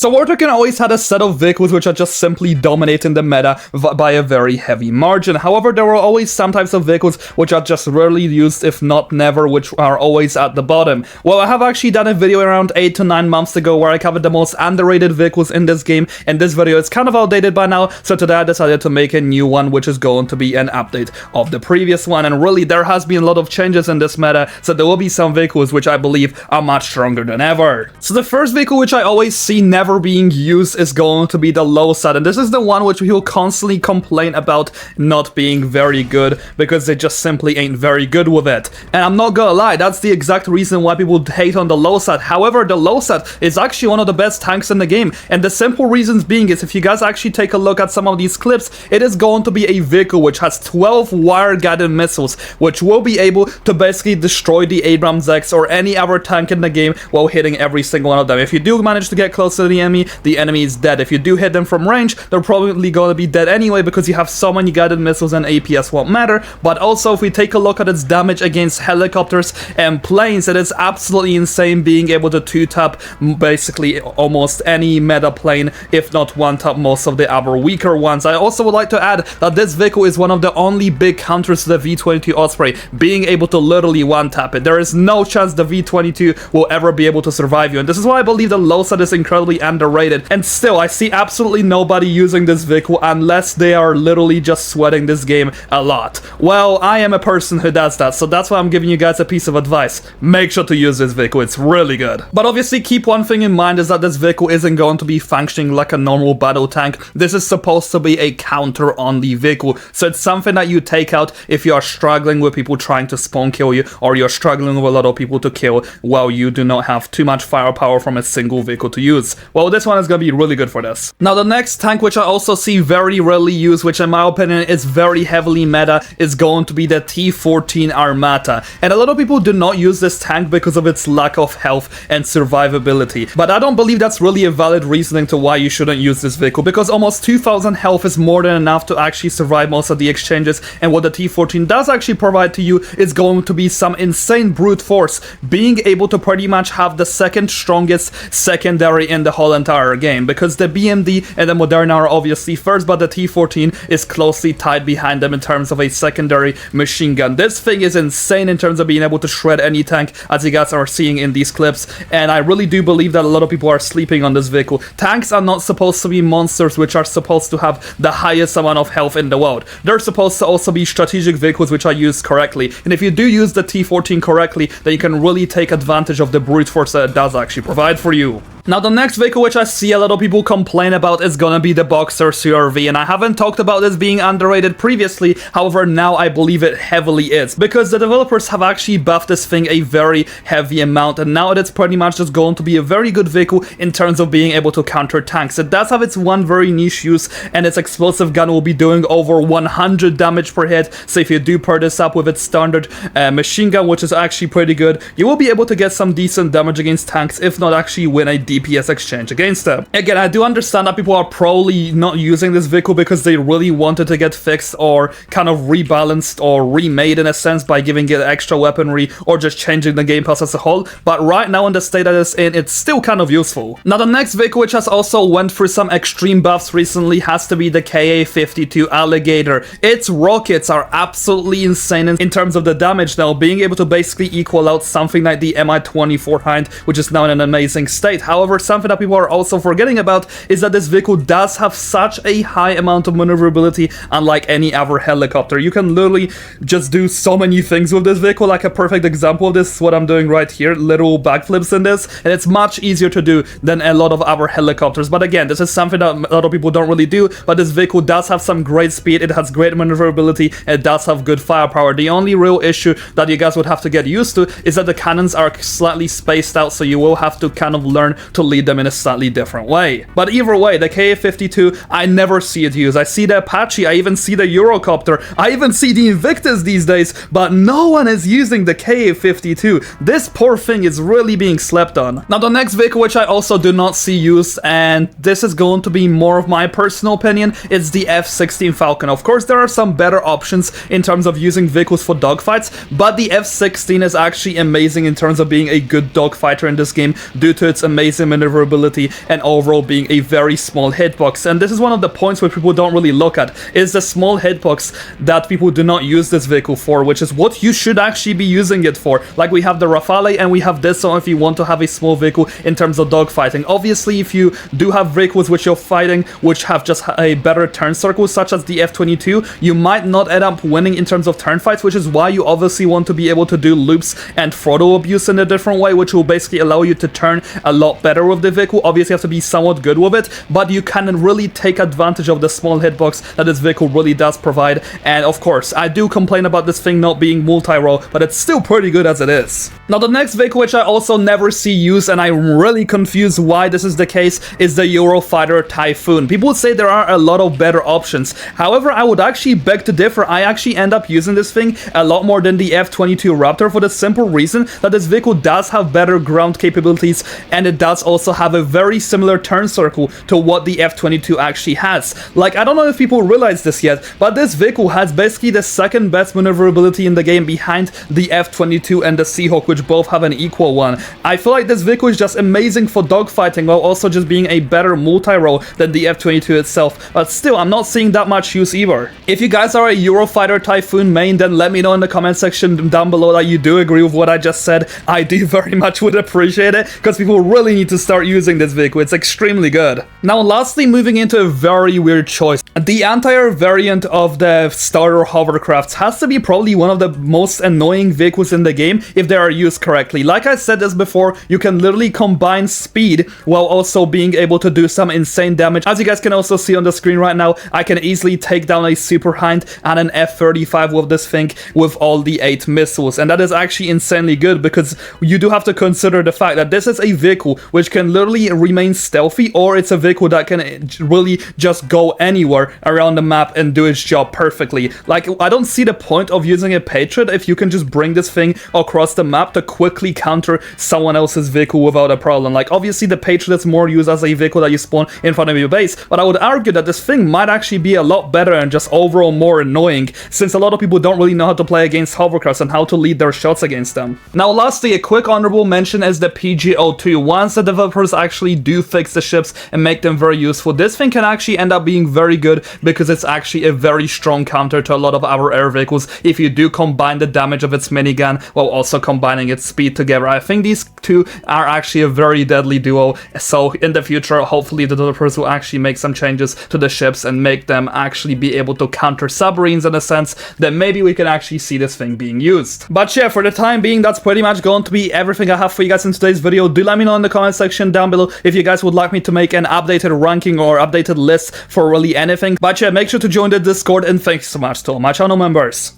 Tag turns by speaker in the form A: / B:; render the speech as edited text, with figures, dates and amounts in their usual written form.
A: So War Tycoon always had a set of vehicles which are just simply dominating the meta by a very heavy margin. However, there were always some types of vehicles which are just rarely used, if not never, which are always at the bottom. Well, I have actually done a video around 8 to 9 months ago where I covered the most underrated vehicles in this game, and this video is kind of outdated by now, so today I decided to make a new one which is going to be an update of the previous one. And really, there has been a lot of changes in this meta, so there will be some vehicles which I believe are much stronger than ever. So the first vehicle which I always see never being used is going to be the LOSAT, and this is the one which people constantly complain about not being very good because they just simply ain't very good with it. And I'm not gonna lie, that's the exact reason why people hate on the LOSAT. However, the LOSAT is actually one of the best tanks in the game, and the simple reasons being is if you guys actually take a look at some of these clips, it is going to be a vehicle which has 12 wire-guided missiles, which will be able to basically destroy the Abrams X or any other tank in the game while hitting every single one of them. If you do manage to get close to the enemy is dead. If you do hit them from range, they're probably going to be dead anyway because you have so many guided missiles and APS won't matter. But also, if we take a look at its damage against helicopters and planes, it is absolutely insane being able to two-tap basically almost any meta plane, if not one-tap most of the other weaker ones. I also would like to add that this vehicle is one of the only big counters to the V22 Osprey, being able to literally one-tap it. There is no chance the V22 will ever be able to survive you, and this is why I believe the LOSAT is incredibly underrated. And still, I see absolutely nobody using this vehicle unless they are literally just sweating this game a lot. Well, I am a person who does that, so that's why I'm giving you guys a piece of advice. Make sure to use this vehicle, it's really good. But obviously, keep one thing in mind is that this vehicle isn't going to be functioning like a normal battle tank. This is supposed to be a counter-only vehicle, so it's something that you take out if you are struggling with people trying to spawn kill you, or you're struggling with a lot of people to kill while you do not have too much firepower from a single vehicle to use. Well, this one is going to be really good for this. Now, the next tank which I also see very rarely used, which in my opinion is very heavily meta, is going to be the T14 Armata. And a lot of people do not use this tank because of its lack of health and survivability. But I don't believe that's really a valid reasoning to why you shouldn't use this vehicle, because almost 2000 health is more than enough to actually survive most of the exchanges, and what the T14 does actually provide to you is going to be some insane brute force, being able to pretty much have the second strongest secondary in the whole entire game, because the BMD and the Moderna are obviously first, but the T14 is closely tied behind them in terms of a secondary machine gun. This thing is insane in terms of being able to shred any tank, as you guys are seeing in these clips, and I really do believe that a lot of people are sleeping on this vehicle. Tanks are not supposed to be monsters which are supposed to have the highest amount of health in the world. They're supposed to also be strategic vehicles which are used correctly, and if you do use the T14 correctly, then you can really take advantage of the brute force that it does actually provide for you. Now, the next vehicle which I see a lot of people complain about is gonna be the Boxer CRV, and I haven't talked about this being underrated previously. However, now I believe it heavily is, because the developers have actually buffed this thing a very heavy amount, and now it's pretty much just going to be a very good vehicle in terms of being able to counter tanks. It does have its one very niche use, and its explosive gun will be doing over 100 damage per hit, so if you do pair this up with its standard machine gun, which is actually pretty good, you will be able to get some decent damage against tanks, if not actually win a DPS exchange against them. Again, I do understand that people are probably not using this vehicle because they really wanted to get fixed or kind of rebalanced or remade in a sense by giving it extra weaponry or just changing the game pass as a whole, but right now in the state that it's in, it's still kind of useful. Now, the next vehicle which has also went through some extreme buffs recently has to be the KA52 Alligator. Its rockets are absolutely insane in terms of the damage now, being able to basically equal out something like the Mi-24 Hind, which is now in an amazing state. However, something that people are also forgetting about is that this vehicle does have such a high amount of maneuverability, unlike any other helicopter. You can literally just do so many things with this vehicle. Like a perfect example of this is what I'm doing right here, little backflips in this, and it's much easier to do than a lot of other helicopters. But again, this is something that a lot of people don't really do, but this vehicle does have some great speed, it has great maneuverability, and it does have good firepower. The only real issue that you guys would have to get used to is that the cannons are slightly spaced out, so you will have to kind of learn to lead them in a slightly different way. But either way, the KA52, I never see it used. I see the Apache, I even see the Eurocopter, I even see the Invictus these days, but no one is using the KA52. This poor thing is really being slept on. Now, the next vehicle which I also do not see used, and this is going to be more of my personal opinion, is the F16 Falcon. Of course, there are some better options in terms of using vehicles for dogfights, but the F16 is actually amazing in terms of being a good dogfighter in this game due to its amazing amazing maneuverability and overall being a very small hitbox. And this is one of the points where people don't really look at, is the small hitbox that people do not use this vehicle for, which is what you should actually be using it for. Like, we have the Rafale and we have this one if you want to have a small vehicle in terms of dogfighting. Obviously, if you do have vehicles which you're fighting which have just a better turn circle, such as the F22, you might not end up winning in terms of turn fights, which is why you obviously want to be able to do loops and throttle abuse in a different way, which will basically allow you to turn a lot better with the vehicle. Obviously, you have to be somewhat good with it, but you can really take advantage of the small hitbox that this vehicle really does provide. And of course, I do complain about this thing not being multi-role, but it's still pretty good as it is. Now, the next vehicle which I also never see used, and I'm really confused why this is the case, is the Eurofighter Typhoon. People say there are a lot of better options. However, I would actually beg to differ. I actually end up using this thing a lot more than the F22 Raptor for the simple reason that this vehicle does have better ground capabilities, and it does also have a very similar turn circle to what the F22 actually has. Like, I don't know if people realize this yet, but this vehicle has basically the second best maneuverability in the game behind the F22 and the Seahawk, which both have an equal one. I feel like this vehicle is just amazing for dogfighting while also just being a better multi-role than the F22 itself, but still, I'm not seeing that much use either. If you guys are a Eurofighter Typhoon main, then let me know in the comment section down below that you do agree with what I just said. I do very much would appreciate it, because people really need to start using this vehicle. It's extremely good. Now, lastly, moving into a very weird choice. The entire variant of the starter hovercrafts has to be probably one of the most annoying vehicles in the game if they are used correctly. Like I said this before, you can literally combine speed while also being able to do some insane damage. As you guys can also see on the screen right now, I can easily take down a Super Hind and an F-35 with this thing with all the 8 missiles, and that is actually insanely good, because you do have to consider the fact that this is a vehicle which can literally remain stealthy, or it's a vehicle that can really just go anywhere around the map and do its job perfectly. Like, I don't see the point of using a Patriot if you can just bring this thing across the map to quickly counter someone else's vehicle without a problem. Like, obviously the Patriot is more used as a vehicle that you spawn in front of your base, but I would argue that this thing might actually be a lot better and just overall more annoying, since a lot of people don't really know how to play against hovercrafts and how to lead their shots against them. Now, lastly, a quick honorable mention is the PG-02. Once the developers actually do fix the ships and make them very useful, this thing can actually end up being very good, because it's actually a very strong counter to a lot of our air vehicles if you do combine the damage of its minigun while also combining its speed together. I think these two are actually a very deadly duo, so in the future, hopefully the developers will actually make some changes to the ships and make them actually be able to counter submarines in a sense, then maybe we can actually see this thing being used. But yeah, for the time being, that's pretty much going to be everything I have for you guys in today's video. Do let me know in the comment section down below if you guys would like me to make an updated ranking or updated list for really anything. But yeah, make sure to join the Discord, and thanks so much to all my channel members.